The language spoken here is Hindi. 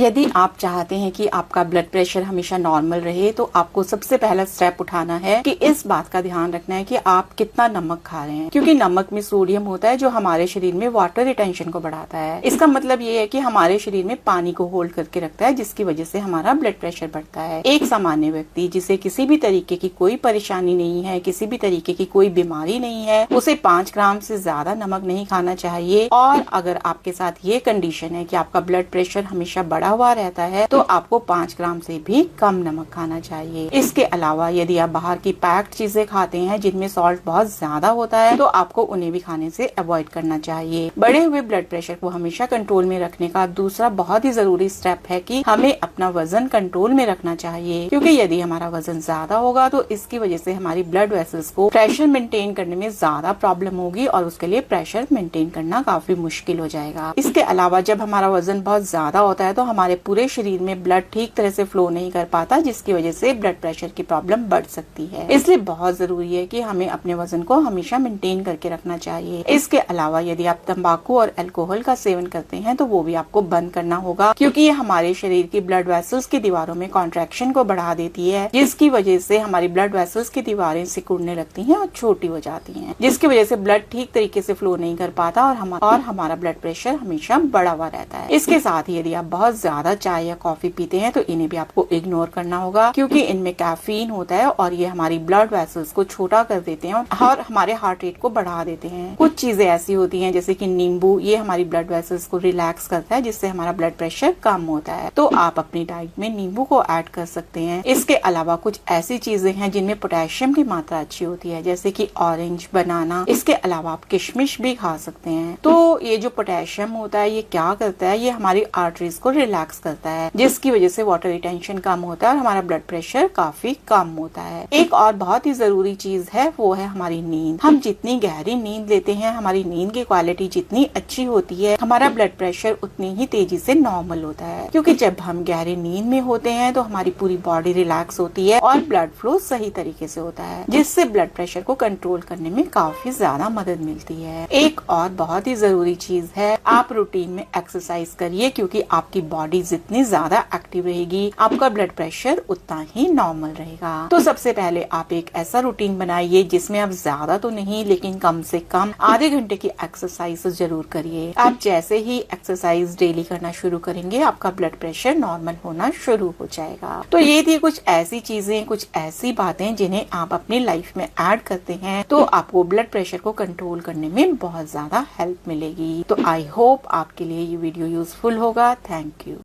यदि आप चाहते हैं कि आपका ब्लड प्रेशर हमेशा नॉर्मल रहे तो आपको सबसे पहला स्टेप उठाना है कि इस बात का ध्यान रखना है कि आप कितना नमक खा रहे हैं, क्योंकि नमक में सोडियम होता है जो हमारे शरीर में वाटर रिटेंशन को बढ़ाता है। इसका मतलब ये है कि हमारे शरीर में पानी को होल्ड करके रखता है, जिसकी वजह से हमारा ब्लड प्रेशर बढ़ता है। एक सामान्य व्यक्ति जिसे किसी भी तरीके की कोई परेशानी नहीं है, किसी भी तरीके की कोई बीमारी नहीं है, उसे 5 ग्राम से ज्यादा नमक नहीं खाना चाहिए। और अगर आपके साथ ये कंडीशन है कि आपका ब्लड प्रेशर हमेशा बढ़ा हुआ रहता है तो आपको 5 ग्राम से भी कम नमक खाना चाहिए। इसके अलावा यदि आप बाहर की पैक्ड चीजें खाते हैं जिनमें सॉल्ट बहुत ज्यादा होता है तो आपको उन्हें भी खाने से अवॉइड करना चाहिए। बढ़े हुए ब्लड प्रेशर को हमेशा कंट्रोल में रखने का दूसरा बहुत ही जरूरी स्टेप है कि हमें अपना वजन कंट्रोल में रखना चाहिए, क्योंकि यदि हमारा वजन ज्यादा होगा तो इसकी वजह से हमारी ब्लड वेसल्स को प्रेशर मेंटेन करने में ज्यादा प्रॉब्लम होगी और उसके लिए प्रेशर मेंटेन करना काफी मुश्किल हो जाएगा। इसके अलावा जब हमारा वजन बहुत ज्यादा होता है तो हमारे पूरे शरीर में ब्लड ठीक तरह से फ्लो नहीं कर पाता, जिसकी वजह से ब्लड प्रेशर की प्रॉब्लम बढ़ सकती है। इसलिए बहुत जरूरी है कि हमें अपने वजन को हमेशा मेंटेन करके रखना चाहिए। इसके अलावा यदि आप तंबाकू और अल्कोहल का सेवन करते हैं तो वो भी आपको बंद करना होगा, क्योंकि ये हमारे शरीर की ब्लड वेसल्स की दीवारों में कॉन्ट्रैक्शन को बढ़ा देती है, जिसकी वजह से हमारी ब्लड वेसल्स की दीवारें सिकुड़ने लगती हैं और छोटी हो जाती हैं, जिसकी वजह से ब्लड ठीक तरीके से फ्लो नहीं कर पाता और हमारा ब्लड प्रेशर हमेशा बढ़ा हुआ रहता है। इसके साथ ही यदि आप बहुत ज्यादा चाय या कॉफी पीते हैं तो इन्हें भी आपको इग्नोर करना होगा, क्योंकि इनमें कैफीन होता है और ये हमारी ब्लड वेसल्स को छोटा कर देते हैं और हमारे हार्ट रेट को बढ़ा देते हैं। कुछ चीजें ऐसी होती हैं जैसे कि नींबू, ये हमारी ब्लड वेसल्स को रिलैक्स करता है, जिससे हमारा ब्लड प्रेशर कम होता है, तो आप अपनी डाइट में नींबू को ऐड कर सकते हैं। इसके अलावा कुछ ऐसी चीजें हैं जिनमें पोटेशियम की मात्रा अच्छी होती है, जैसे कि ऑरेंज, बनाना। इसके अलावा आप किशमिश भी खा सकते हैं। तो ये जो पोटेशियम होता है ये क्या करता है, ये हमारी आर्टरीज को रिलैक्स करता है, जिसकी वजह से वाटर रिटेंशन कम होता है और हमारा ब्लड प्रेशर काफी कम होता है। एक और बहुत ही जरूरी चीज है वो है हमारी नींद। हम जितनी गहरी नींद लेते हैं, हमारी नींद की क्वालिटी जितनी अच्छी होती है, हमारा ब्लड प्रेशर उतनी ही तेजी से नॉर्मल होता है, क्योंकि जब हम गहरी नींद में होते हैं तो हमारी पूरी बॉडी रिलैक्स होती है और ब्लड फ्लो सही तरीके से होता है, जिससे ब्लड प्रेशर को कंट्रोल करने में काफी ज्यादा मदद मिलती है। एक और बहुत ही जरूरी चीज है, आप रूटीन में एक्सरसाइज करिए, क्योंकि आपकी बॉडी जितनी ज्यादा एक्टिव रहेगी आपका ब्लड प्रेशर उतना ही नॉर्मल रहेगा। तो सबसे पहले आप एक ऐसा रूटीन बनाइए जिसमें आप ज्यादा तो नहीं लेकिन कम से कम आधे घंटे की एक्सरसाइज जरूर करिए। आप जैसे ही एक्सरसाइज डेली करना शुरू करेंगे आपका ब्लड प्रेशर नॉर्मल होना शुरू हो जाएगा। तो ये थी कुछ ऐसी चीजें, कुछ ऐसी बातें जिन्हें आप अपनी लाइफ में ऐड करते हैं तो आपको ब्लड प्रेशर को कंट्रोल करने में बहुत ज्यादा हेल्प मिलेगी। तो आई होप आपके लिए ये वीडियो यूजफुल होगा। Thank you.